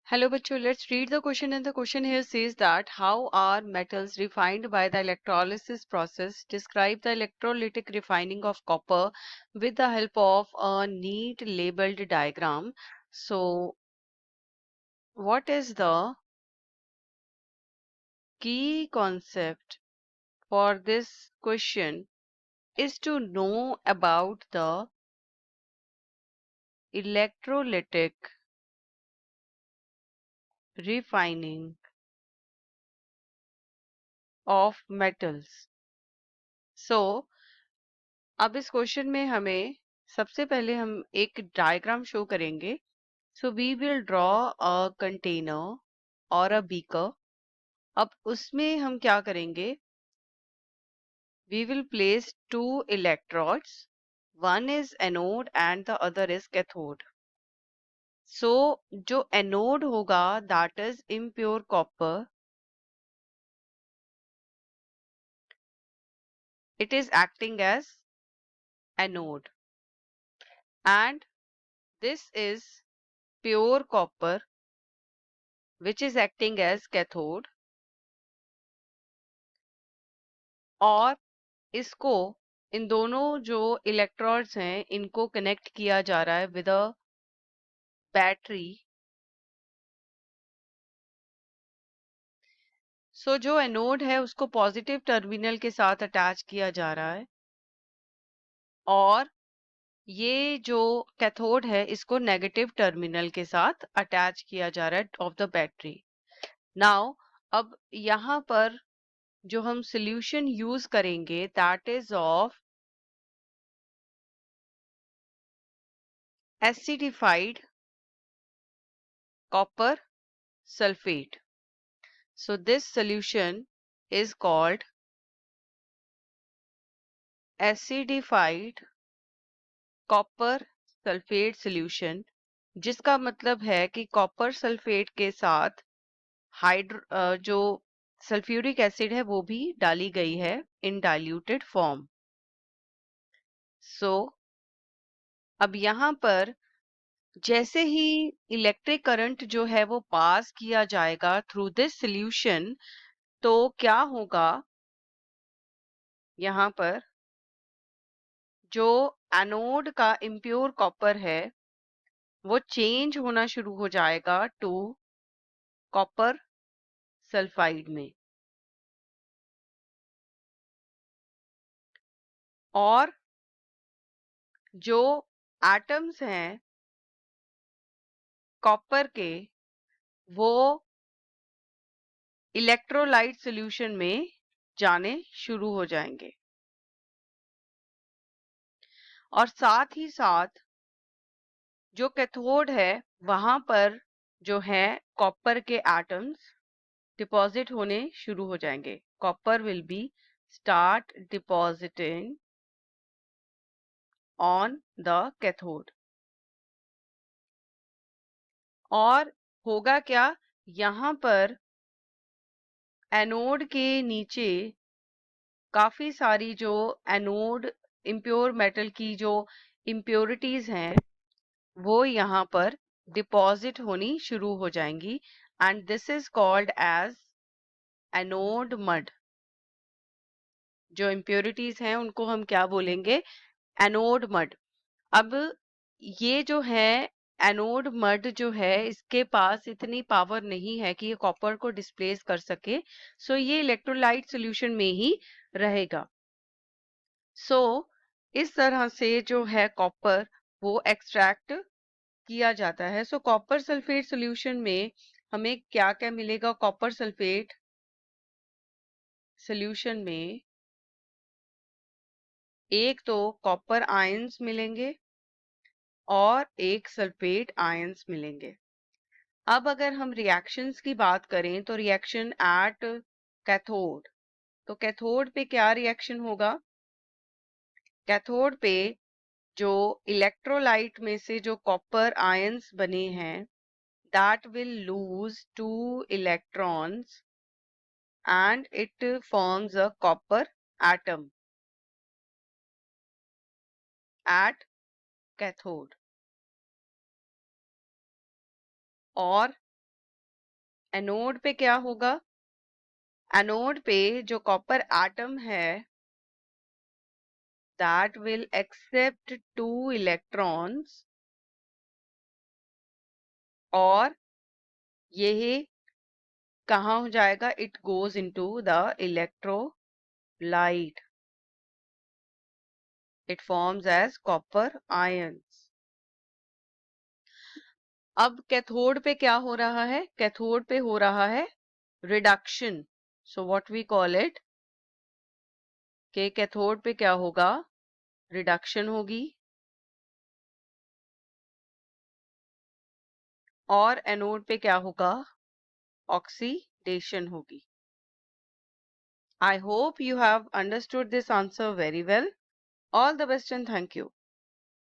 Hello, bachcho. Let's read the question. And the question here says that how are metals refined by the electrolysis process? Describe the electrolytic refining of copper with the help of a neat labeled diagram. So, what is the key concept for this question is to know about the electrolytic refining of metals. So, अब इस question में हमें सबसे पहले हम एक diagram show करेंगे. So we will draw a container और अ बीकर. अब उसमें हम क्या करेंगे? We will place two electrodes. One is anode and the other is cathode. So जो एनोड होगा that is impure copper. It is acting as anode and this is pure copper which is acting as cathode. और इसको इन दोनों जो electrodes हैं इनको connect किया जा रहा है विद अ बैटरी. सो जो एनोड है उसको पॉजिटिव टर्मिनल के साथ अटैच किया जा रहा है और ये जो कैथोड है इसको नेगेटिव टर्मिनल के साथ अटैच किया जा रहा है ऑफ द बैटरी. नाउ अब यहाँ पर जो हम सॉल्यूशन यूज करेंगे that is of acidified copper sulfate. So this solution is called acidified copper sulfate solution, जिसका मतलब है कि कॉपर सल्फेट के साथ जो सल्फ्यूरिक एसिड है वो भी डाली गई है इन डाइल्यूटेड फॉर्म. सो अब यहाँ पर जैसे ही इलेक्ट्रिक करंट जो है वो पास किया जाएगा थ्रू दिस सॉल्यूशन तो क्या होगा? यहाँ पर जो एनोड का इम्प्योर कॉपर है वो चेंज होना शुरू हो जाएगा टू कॉपर सल्फाइड में. और जो एटम्स हैं कॉपर के वो इलेक्ट्रोलाइट सॉल्यूशन में जाने शुरू हो जाएंगे. और साथ ही साथ जो कैथोड है वहां पर जो है कॉपर के एटम्स डिपॉजिट होने शुरू हो जाएंगे. Copper will be start depositing on the cathode. और होगा क्या? यहाँ पर एनोड के नीचे काफी सारी जो एनोड इम्प्योर मेटल की जो इम्प्योरिटीज हैं वो यहाँ पर डिपॉजिट होनी शुरू हो जाएंगी and this is called as anode mud. जो इम्प्योरिटीज हैं उनको हम क्या बोलेंगे? Anode mud. अब ये जो है एनोड मड जो है इसके पास इतनी पावर नहीं है कि ये कॉपर को डिस्प्लेस कर सके. सो ये इलेक्ट्रोलाइट सॉल्यूशन में ही रहेगा. सो इस तरह से जो है कॉपर वो एक्सट्रैक्ट किया जाता है. सो कॉपर सल्फेट सॉल्यूशन में हमें क्या क्या मिलेगा? कॉपर सल्फेट सॉल्यूशन में एक तो कॉपर आयंस मिलेंगे और एक सल्फेट आयंस मिलेंगे. अब अगर हम रिएक्शंस की बात करें तो रिएक्शन एट कैथोड. तो कैथोड पे क्या रिएक्शन होगा? कैथोड पे जो इलेक्ट्रोलाइट में से जो कॉपर आयंस बने हैं that will lose 2 electrons and it forms a copper atom at cathode. और एनोड पे क्या होगा? एनोड पे जो कॉपर एटम है that will accept 2 electrons और ये कहाँ हो जाएगा? It goes into the electrolyte. It forms as copper ions. अब कैथोड पे क्या हो रहा है? कैथोड पे हो रहा है reduction. So what we call it कि कैथोड पे क्या होगा? रिडक्शन होगी और एनोड पे क्या होगा? ऑक्सीडेशन होगी. I hope you have understood this answer very well. All the best and thank you.